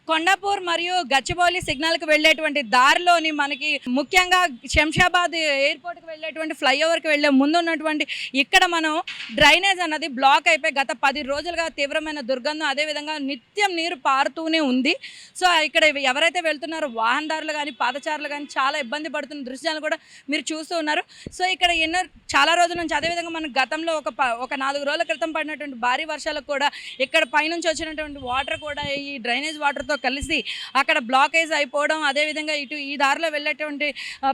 కొండాపూర్ మరియు గచ్చిబౌలి సిగ్నల్కి వెళ్ళేటువంటి దారిలోని మనకి ముఖ్యంగా శంషాబాద్ ఎయిర్పోర్ట్కి వెళ్ళేటువంటి ఫ్లైఓవర్కి వెళ్ళే ముందు ఉన్నటువంటి ఇక్కడ మనం డ్రైనేజ్ అన్నది బ్లాక్ అయిపోయి గత 10 రోజులుగా తీవ్రమైన దుర్గంధం, అదేవిధంగా నిత్యం నీరు పారుతూనే ఉంది. సో ఇక్కడ ఎవరైతే వెళ్తున్నారో వాహనదారులు కానీ పాదచారులు కానీ చాలా ఇబ్బంది పడుతున్న దృశ్యాలు కూడా మీరు చూస్తూ ఉన్నారు. సో ఇక్కడ చాలా రోజుల నుంచి, అదేవిధంగా మన గతంలో ఒక 4 రోజుల క్రితం పడినటువంటి భారీ వర్షాలకు కూడా ఇక్కడ పైనుంచి వచ్చినటువంటి వాటర్ కూడా ఈ డ్రైనేజ్ వాటర్తో కలిసి అక్కడ బ్లాకేజ్ అయిపోవడం, అదేవిధంగా ఇటు ఈ దారిలో వెళ్ళేటువంటి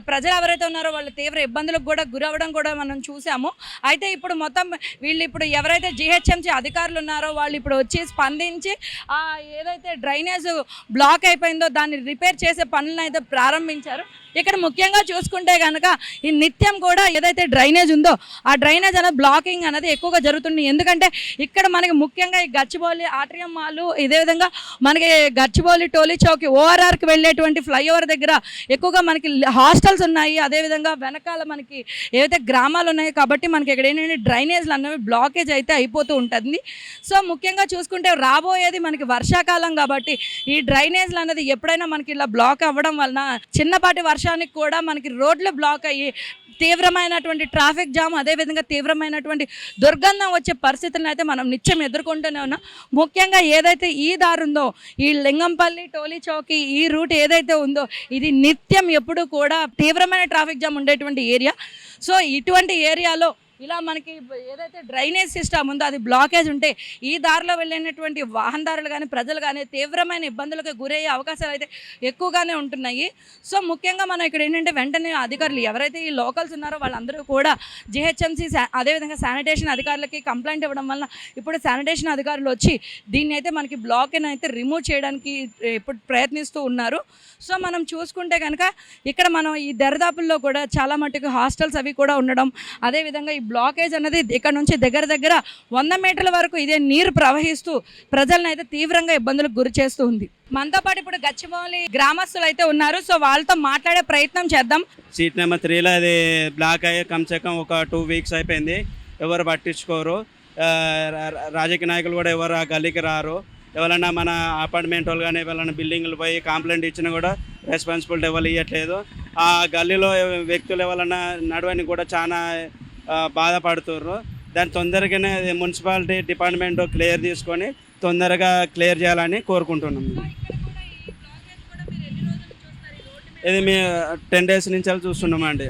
ప్రజలు ఎవరైతే ఉన్నారో వాళ్ళు తీవ్ర ఇబ్బందులకు కూడా గురవ్వడం కూడా మనం చూసాము. అయితే ఇప్పుడు మొత్తం వీళ్ళు ఇప్పుడు ఎవరైతే జిహెచ్ఎంసీ అధికారులు ఉన్నారో వాళ్ళు ఇప్పుడు వచ్చి స్పందించి ఏదైతే డ్రైనేజ్ బ్లాక్ అయిపోయిందో దాన్ని రిపేర్ చేసే పనులను అయితే ప్రారంభించారు. ఇక్కడ ముఖ్యంగా చూసుకుంటే కనుక ఈ నిత్యం కూడా ఏదైతే డ్రైనేజ్ ఉందో ఆ డ్రైనేజ్ అనేది బ్లాకింగ్ అనేది ఎక్కువగా జరుగుతుంది. ఎందుకంటే ఇక్కడ మనకి ముఖ్యంగా ఈ గచ్చిబౌలి ఆట్రియం మాల్, ఇదే విధంగా మనకి గచ్చిబౌలి టోలీ చౌక్ ఓఆర్ఆర్కి వెళ్ళేటువంటి ఫ్లైఓవర్ దగ్గర ఎక్కువగా మనకి హాస్టల్స్ ఉన్నాయి. అదేవిధంగా వెనకాల మనకి ఏవైతే గ్రామాలు ఉన్నాయో కాబట్టి మనకి ఇక్కడ ఏంటంటే డ్రైనేజ్లు అనేవి బ్లాకేజ్ అయితే అయిపోతూ ఉంటుంది. సో ముఖ్యంగా చూసుకుంటే రాబోయేది మనకి వర్షాకాలం కాబట్టి ఈ డ్రైనేజ్లు అనేది ఎప్పుడైనా మనకి ఇలా బ్లాక్ అవ్వడం వలన చిన్నపాటి వర్షానికి కూడా మనకి రోడ్లు బ్లాక్ అయ్యి తీవ్రమైనటువంటి ట్రాఫిక్ జామ్, అదేవిధంగా తీవ్రమైనటువంటి దుర్గంధం వచ్చే పరిస్థితులను అయితే మనం నిత్యం ఎదుర్కొంటూనే ఉన్నాం. ముఖ్యంగా ఏదైతే ఈ దారి ఉందో ఈ లింగంపల్లి టోలీ చౌకి ఈ రూట్ ఏదైతే ఉందో ఇది నిత్యం ఎప్పుడు కూడా తీవ్రమైన ట్రాఫిక్ జామ్ ఉండేటువంటి ఏరియా. సో ఇటువంటి ఏరియాలో ఇలా మనకి ఏదైతే డ్రైనేజ్ సిస్టమ్ ఉందో అది బ్లాకేజ్ ఉంటే ఈ దారిలో వెళ్ళినటువంటి వాహనదారులు కానీ ప్రజలు కానీ తీవ్రమైన ఇబ్బందులకు గురయ్యే అవకాశాలు అయితే ఎక్కువగానే ఉంటున్నాయి. సో ముఖ్యంగా మనం ఇక్కడ ఏంటంటే వెంటనే అధికారులు ఎవరైతే ఈ లోకల్స్ ఉన్నారో వాళ్ళందరూ కూడా జిహెచ్ఎంసీ అదేవిధంగా శానిటేషన్ అధికారులకి కంప్లైంట్ ఇవ్వడం వల్ల ఇప్పుడు శానిటేషన్ అధికారులు వచ్చి దీన్ని అయితే మనకి బ్లాక్ని అయితే రిమూవ్ చేయడానికి ఇప్పుడు ప్రయత్నిస్తూ ఉన్నారు. సో మనం చూసుకుంటే కనుక ఇక్కడ మనం ఈ దరిదాపుల్లో కూడా చాలా మటుకు హాస్టల్స్ అవి కూడా ఉండడం, అదేవిధంగా ఈ బ్లాకేజ్ అనేది ఇక్కడ నుంచి దగ్గర 100 మీటర్ల వరకు ఇదే నీరు ప్రవహిస్తూ ప్రజలను అయితే తీవ్రంగా ఇబ్బందులకు గురి చేస్తూ ఉంది. మనతో పాటు ఇప్పుడు గచ్చిబౌలి గ్రామస్తులు అయితే ఉన్నారు. సో వాళ్ళతో మాట్లాడే ప్రయత్నం చేద్దాం. సీట్ నెంబర్ 3లో అది బ్లాక్ అయ్యే కమ్సే కమ్ ఒక 2 వీక్స్ అయిపోయింది. ఎవరు పట్టించుకోరు, రాజకీయ నాయకులు కూడా ఎవరు ఆ గల్లీకి రారు. ఎవరైనా మన అపార్ట్మెంట్ వాళ్ళు కానీ ఎవరైనా బిల్డింగ్లు పోయి కంప్లైంట్ ఇచ్చినా కూడా రెస్పాన్సిబిలిటీ ఎవరు ఇవ్వట్లేదు. ఆ గల్లీలో వ్యక్తులు ఎవరైనా నడవడానికి కూడా చాలా బాధపడుతుర్రు. దాన్ని తొందరగానే మున్సిపాలిటీ డిపార్ట్మెంట్ క్లియర్ తీసుకొని తొందరగా క్లియర్ చేయాలని కోరుకుంటున్నాం. ఇది మేము 10 డేస్ నుంచి చూస్తున్నామండి.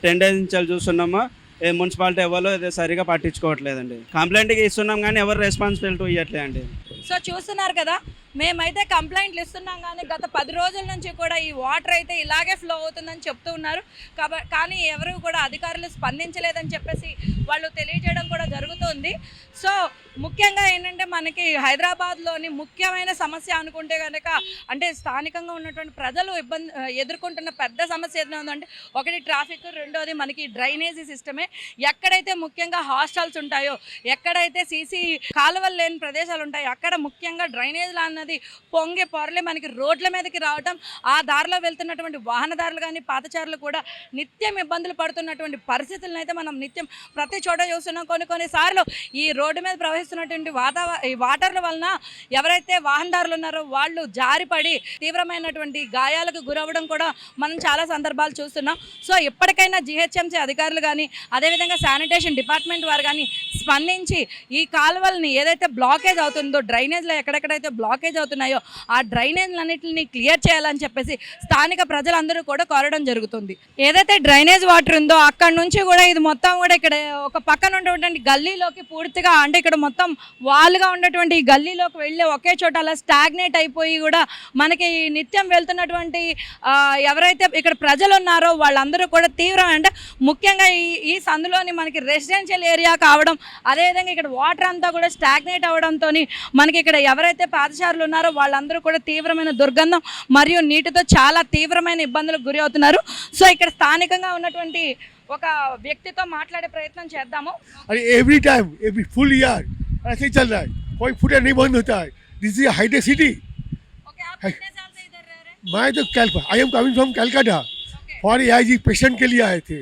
10 డేస్ నుంచి చూస్తున్నాము. మున్సిపాలిటీ ఎవరు సరిగా పట్టించుకోవట్లేదండి. కంప్లైంట్కి ఇస్తున్నాం కానీ ఎవరు రెస్పాన్సిబిలిటీ ఇవ్వట్లేదండి. సో చూస్తున్నారు కదా, మేమైతే కంప్లైంట్లు ఇస్తున్నాం కానీ గత 10 రోజుల నుంచి కూడా ఈ వాటర్ అయితే ఇలాగే ఫ్లో అవుతుందని చెప్తూ ఉన్నారు. కానీ ఎవరు కూడా అధికారులు స్పందించలేదని చెప్పేసి వాళ్ళు తెలియజేయడం కూడా జరుగుతుంది. సో ముఖ్యంగా ఏంటంటే మనకి హైదరాబాద్లోని ముఖ్యమైన సమస్య అనుకుంటే కనుక అంటే స్థానికంగా ఉన్నటువంటి ప్రజలు ఎదుర్కొంటున్న పెద్ద సమస్య ఏదైనా ఉందంటే ఒకటి ట్రాఫిక్, రెండోది మనకి డ్రైనేజీ సిస్టమే. ఎక్కడైతే ముఖ్యంగా హాస్టల్స్ ఉంటాయో, ఎక్కడైతే సీసీ కాలువలు లేని ప్రదేశాలు ఉంటాయో అక్కడ ముఖ్యంగా డ్రైనేజ్లు అన్నది పొంగి పొరలే మనకి రోడ్ల మీదకి రావటం, ఆ దారిలో వెళ్తున్నటువంటి వాహనదారులు కానీ పాదచారులు కూడా నిత్యం ఇబ్బందులు పడుతున్నటువంటి పరిస్థితులను అయితే మనం నిత్యం ప్రతి చోట చూస్తున్నాం. కొన్నిసార్లు ఈ రోడ్డు మీద ప్రవహిస్తున్నటువంటి వాటర్ల వలన ఎవరైతే వాహనదారులు ఉన్నారో వాళ్ళు జారిపడి తీవ్రమైనటువంటి గాయాలకు గురవ్వడం కూడా మనం చాలా సందర్భాలు చూస్తున్నాం. సో ఇప్పటికైనా జిహెచ్ఎంసీ అధికారులు కానీ అదేవిధంగా శానిటేషన్ డిపార్ట్మెంట్ వారు కానీ స్పందించి ఈ కాలువల్ని ఏదైతే బ్లాకేజ్ అవుతుందో డ్రైనేజ్లో ఎక్కడెక్కడైతే బ్లాకేజ్ అవుతున్నాయో ఆ డ్రైనేజ్లన్నింటినీ క్లియర్ చేయాలని చెప్పేసి స్థానిక ప్రజలందరూ కూడా కోరడం జరుగుతుంది. ఏదైతే డ్రైనేజ్ వాటర్ ఉందో అక్కడ నుంచి కూడా ఇది మొత్తం కూడా ఇక్కడ ఒక పక్కన ఉన్నటువంటి గల్లీలోకి పూర్తిగా అంటే ఇక్కడ మొత్తం వాల్గా ఉన్నటువంటి ఈ గల్లీలోకి వెళ్ళి ఒకే చోట అలా స్టాగ్నేట్ అయిపోయి కూడా మనకి నిత్యం వెళ్తున్నటువంటి ఎవరైతే ఇక్కడ ప్రజలు ఉన్నారో వాళ్ళందరూ కూడా తీవ్రం అంటే ముఖ్యంగా ఈ సందులోని మనకి రెసిడెన్షియల్ ఏరియా కావడం, అదేవిధంగా ఇక్కడ వాటర్ అంతా కూడా స్టాగ్నేట్ అవ్వడంతో మనకి ఇక్కడ ఎవరైతే పాదచారులు ఉన్నారో వాళ్ళందరూ కూడా తీవ్రమైన దుర్గంధం మరియు నీటితో చాలా తీవ్రమైన ఇబ్బందులకు గురి అవుతున్నారు. సో ఇక్కడ స్థానికంగా ఉన్నటువంటి ఒక వ్యక్తితో మాట్లాడే ప్రయత్నం చేద్దాము. Every time every full year ऐसे ही चल रहा है, कोई फुटेज नहीं बंद होता है. दिस इज हाईटेक सिटी. ओके, आप कितने साल से इधर रह रहे हैं? मैं तो I am coming from Calcutta for AIG patient के लिए आए थे.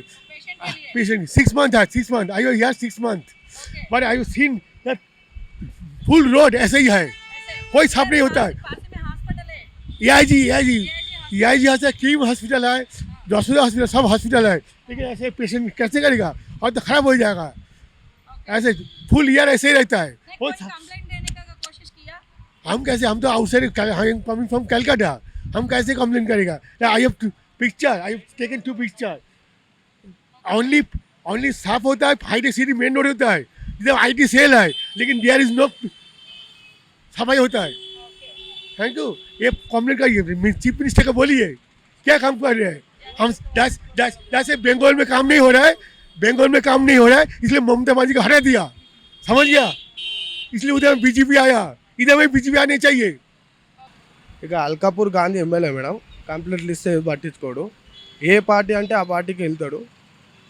पेशेंट 6 months है, 6 month I was here 6 month, but I have seen that full road ऐसे ही है, कोई साफ नहीं होता है. EIG यहाँ से कीम हॉस्पिटल है, जसुदा हॉस्पिटल, सब हॉस्पिटल है, लेकिन ऐसे पेशेंट कैसे करेगा, और तो खराब हो जाएगा। ऐसे फुल ईयर ऐसे ही रहता है। कंप्लेंट देने का कोशिश किया? हम कैसे, हम तो आउटसाइड कमिंग फ्रॉम कलकत्ता, हम कैसे कंप्लेन करेगा। I have picture, I have taken 2 picture. Only साफ होता है हाईटेक सिटी मेन रोड होता है, इधर IT सेल है, लेकिन देयर इज नो सफाई होता है। Thank you. ये कंप्लेंट करिए, चीफ मिनिस्टर को बोलिए क्या काम कर रहे हैं। हम जैसे बंगाल में काम नहीं हो रहा है, बंगाल में काम नहीं हो रहा है, इसलिए ममता बनर्जी को हटा दिया, समझ गया, इसलिए उधर बीजेपी आया, इधर में बीजेपी आने चाहिए। ఇక అల్కాపూర్ గాంధీ ఎమ్మెల్యే మేడం కంప్లైంట్లు ఇస్తే పట్టించుకోడు, ఏ పార్టీ అంటే ఆ పార్టీకి వెళ్తాడు.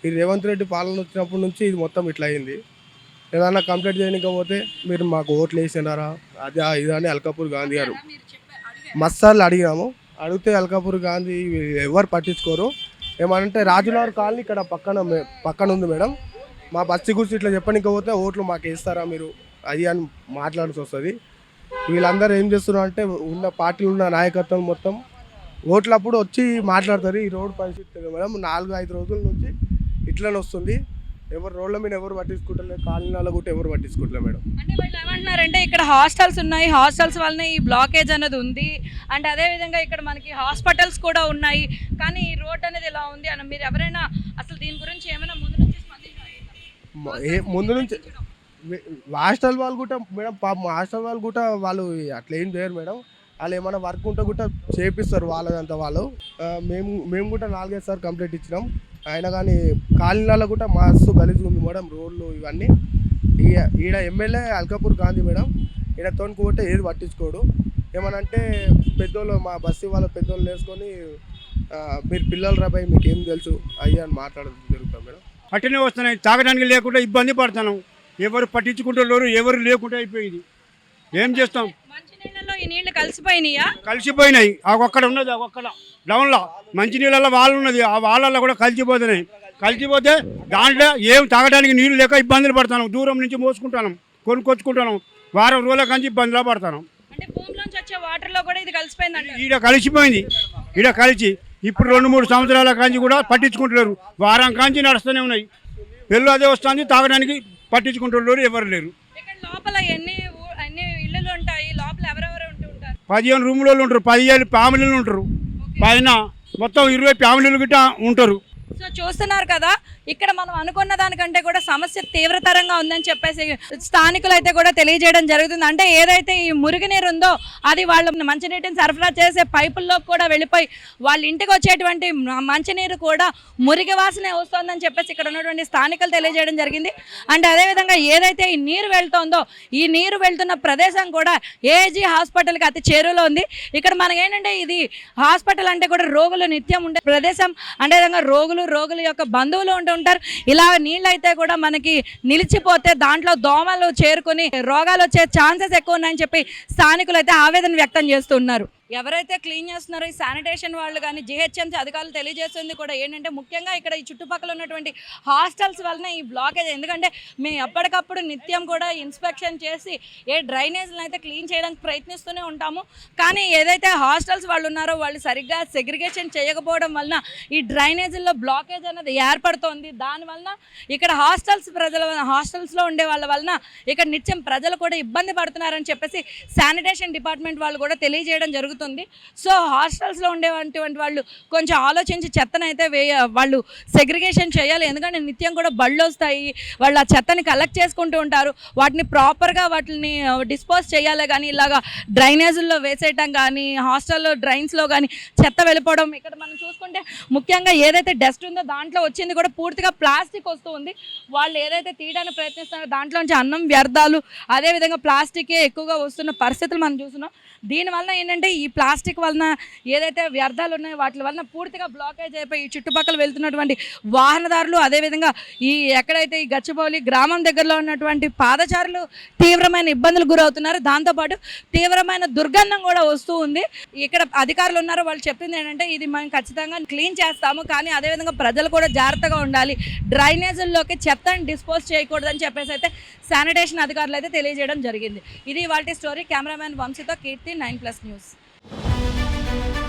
ఈ రేవంత్ రెడ్డి పాలన వచ్చినప్పటి నుంచి ఇది మొత్తం ఇట్లా అయింది. ఏదన్నా కంప్లైంట్ చేయకపోతే మీరు మాకు ఓట్లు వేసినారా అదే ఇదా అని అల్కాపూర్ గాంధీ గారు మస్తార్లు అడిగాము. అడిగితే అల్కాపూర్ గాంధీ ఎవరు పట్టించుకోరు. ఏమనంటే రాజునగర్ కాలనీ ఇక్కడ పక్కన ఉంది మేడం, మా బస్సు గురించి ఇట్లా చెప్పనికపోతే ఓట్లు మాకు వేస్తారా మీరు అది అని మాట్లాడాల్సి వస్తుంది. వీళ్ళందరూ ఏం చేస్తున్నారు అంటే ఉన్న పార్టీలు ఉన్న నాయకత్వం మొత్తం ఓట్లప్పుడు వచ్చి మాట్లాడతారు. ఈ రోడ్ పరిస్థితి మేడం 4-5 రోజుల నుంచి ఇట్లనే వస్తుంది. ఎవరు రోడ్ల మీద ఎవరు పట్టించుకుంటలేదు, కాలనీలో కూడా ఎవరు పట్టించుకుంటలేదు మేడం. అంటే వాళ్ళు ఏమంటున్నారంటే ఇక్కడ హాస్టల్స్ ఉన్నాయి, హాస్టల్స్ వల్లనే ఈ బ్లాకేజ్ అనేది ఉంది, అండ్ అదేవిధంగా ఇక్కడ మనకి హాస్పిటల్స్ కూడా ఉన్నాయి, కానీ ఈ రోడ్ అనేది ఇలా ఉంది అని మీరు ఎవరైనా అసలు దీని గురించి ఏమైనా ముందు నుంచి స్పందించారు? ముందు నుంచి హాస్టల్ వాళ్ళు కూడా మేడం పాపం హాస్టల్ వాళ్ళు కూడా వాళ్ళు అట్లా ఏం చేయరు మేడం. వాళ్ళు ఏమైనా వర్క్ ఉంటే కూడా చేపిస్తారు వాళ్ళదంతా వాళ్ళు. మేము కూడా 4-5 సార్లు కంప్లైంట్ ఇచ్చినాం, అయినా కానీ కాలనీలలో కూడా మస్తు గలీజ్గా ఉంది మేడం రోడ్లు ఇవన్నీ. ఈడ ఎమ్మెల్యే అల్కాపూర్ గాంధీ మేడం, ఈడ తోనుకుంటే ఏది పట్టించుకోడు. ఏమనంటే పెద్దోళ్ళు మా బస్సు వాళ్ళ పెద్దోళ్ళు వేసుకొని మీరు పిల్లలు రాబాయి మీకు ఏం తెలుసు అయ్యా అని మాట్లాడడం జరుగుతుంది మేడం. అట్టనే వస్తున్నాయి, తాగడానికి లేకుండా ఇబ్బంది పడుతున్నాం, ఎవరు పట్టించుకుంటున్నారు, ఎవరు లేకుండా అయిపోయింది. ఏం చేస్తాం? మంచినీళ్ళలో ఈ నీళ్లు కలిసిపోయినాయా? కలిసిపోయినాయి. అక్కడ ఉన్నది అక్కడ డౌన్లో మంచినీళ్ళలో వాళ్ళు ఉన్నది, ఆ వాళ్ళల్లో కూడా కలిసిపోతున్నాయి. కలిసిపోతే దాంట్లో ఏం తాగడానికి నీళ్ళు లేక ఇబ్బందులు పడుతున్నాం, దూరం నుంచి మోసుకుంటున్నాం, కొనుక్కొచ్చుకుంటున్నాం, వారం రోజుల కంచి ఇబ్బందులు పడుతున్నాం. అంటే భూమిలోంచి వచ్చే వాటర్లో కూడా ఇది కలిసిపోయిందంట. ఈడ కలిసిపోయింది, ఈడ కలిసి ఇప్పుడు 2-3 సంవత్సరాల కాంచి కూడా పట్టించుకుంటలేరు, వారం కాంచి నడుస్తూనే ఉన్నాయి. పెళ్ళి అదే వస్తుంది, తాగడానికి పట్టించుకుంటున్నారు ఎవరు లేరు. ఇక్కడ లోపల ఎన్ని ఇళ్ళు ఉంటాయి, లోపల ఎవరెవరు ఉంటారు? 15 రూములు ఉంటారు, 15 ఫ్యామిలీలు ఉంటారు, పైన మొత్తం 20 ఫ్యామిలీలు గిట్ట ఉంటారు. సో చూస్తున్నారు కదా, ఇక్కడ మనం అనుకున్న దానికంటే కూడా సమస్య తీవ్రతరంగా ఉందని చెప్పేసి స్థానికులు అయితే కూడా తెలియజేయడం జరుగుతుంది. అంటే ఏదైతే ఈ మురుగునీరు ఉందో అది వాళ్ళు మంచినీటిని సరఫరా చేసే పైపుల్లో కూడా వెళ్ళిపోయి వాళ్ళ ఇంటికి వచ్చేటువంటి మంచినీరు కూడా మురికి వాసనే వస్తుందని చెప్పేసి ఇక్కడ ఉన్నటువంటి స్థానికులు తెలియజేయడం జరిగింది. అండ్ అదేవిధంగా ఏదైతే ఈ నీరు వెళ్తుందో ఈ నీరు వెళ్తున్న ప్రదేశం కూడా ఏజీ హాస్పిటల్కి అతి చేరువలో ఉంది. ఇక్కడ మనకి ఏంటంటే ఇది హాస్పిటల్ అంటే కూడా రోగులు నిత్యం ఉండే ప్రదేశం, అంటే విధంగా రోగుల యొక్క బంధువులు ఉంటారు. ఇలా నీళ్ళు అయితే కూడా మనకి నిలిచిపోతే దాంట్లో దోమలు చేరుకొని రోగాలు వచ్చే ఛాన్సెస్ ఎక్కువ ఉన్నాయని చెప్పి స్థానికులు అయితే ఆవేదన వ్యక్తం చేస్తున్నారు. ఎవరైతే క్లీన్ చేస్తున్నారో ఈ శానిటేషన్ వాళ్ళు కానీ జిహెచ్ఎంసీ అధికారులు తెలియజేస్తుంది కూడా ఏంటంటే ముఖ్యంగా ఇక్కడ ఈ చుట్టుపక్కల ఉన్నటువంటి హాస్టల్స్ వలన ఈ బ్లాకేజ్. ఎందుకంటే మేము ఎప్పటికప్పుడు నిత్యం కూడా ఇన్స్పెక్షన్ చేసి ఏ డ్రైనేజ్లను అయితే క్లీన్ చేయడానికి ప్రయత్నిస్తూనే ఉంటాము, కానీ ఏదైతే హాస్టల్స్ వాళ్ళు ఉన్నారో వాళ్ళు సరిగ్గా సెగ్రిగేషన్ చేయకపోవడం వలన ఈ డ్రైనేజీల్లో బ్లాకేజ్ అనేది ఏర్పడుతోంది. దానివలన ఇక్కడ హాస్టల్స్లో ఉండే వాళ్ళ వలన ఇక్కడ నిత్యం ప్రజలు కూడా ఇబ్బంది పడుతున్నారని చెప్పేసి శానిటేషన్ డిపార్ట్మెంట్ వాళ్ళు కూడా తెలియజేయడం జరుగుతుంది. సో హాస్టల్స్లో ఉండేటువంటి వాళ్ళు కొంచెం ఆలోచించి చెత్తను అయితే వాళ్ళు సెగ్రిగేషన్ చేయాలి. ఎందుకంటే నిత్యం కూడా బళ్ళు వస్తాయి, వాళ్ళు ఆ చెత్తని కలెక్ట్ చేసుకుంటూ ఉంటారు, వాటిని ప్రాపర్గా వాటిని డిస్పోజ్ చేయాలి. కానీ ఇలాగా డ్రైనేజుల్లో వేసేయటం కానీ హాస్టల్లో డ్రైన్స్లో కానీ చెత్త వెళ్ళిపోవడం. ఇక్కడ మనం చూసుకుంటే ముఖ్యంగా ఏదైతే డస్ట్ ఉందో దాంట్లో వచ్చింది కూడా పూర్తిగా ప్లాస్టిక్ వస్తూ ఉంది. వాళ్ళు ఏదైతే తీయడానికి ప్రయత్నిస్తున్నారో దాంట్లోంచి అన్నం వ్యర్థాలు అదేవిధంగా ప్లాస్టికే ఎక్కువగా వస్తున్న పరిస్థితులు మనం చూస్తున్నాం. దీనివల్ల ఏంటంటే ఈ ప్లాస్టిక్ వలన ఏదైతే వ్యర్థాలు ఉన్నాయో వాటి వలన పూర్తిగా బ్లాకేజ్ అయిపోయి ఈ చుట్టుపక్కల వెళ్తున్నటువంటి వాహనదారులు అదేవిధంగా ఈ ఎక్కడైతే ఈ గచ్చిబౌలి గ్రామం దగ్గరలో ఉన్నటువంటి పాదచారులు తీవ్రమైన ఇబ్బందులు గురవుతున్నారు. దాంతోపాటు తీవ్రమైన దుర్గంధం కూడా వస్తూ ఉంది. ఇక్కడ అధికారులు ఉన్నారు, వాళ్ళు చెప్పింది ఏంటంటే ఇది మనం ఖచ్చితంగా క్లీన్ చేస్తాము, కానీ అదేవిధంగా ప్రజలు కూడా జాగ్రత్తగా ఉండాలి, డ్రైనేజుల్లోకి చెత్తను డిస్పోజ్ చేయకూడదని చెప్పేసి అయితే శానిటేషన్ అధికారులు అయితే తెలియజేయడం జరిగింది. ఇది వాళ్ళ స్టోరీ. కెమెరామ్యాన్ వంశీతో కీర్తి, 9+ న్యూస్. ఓకే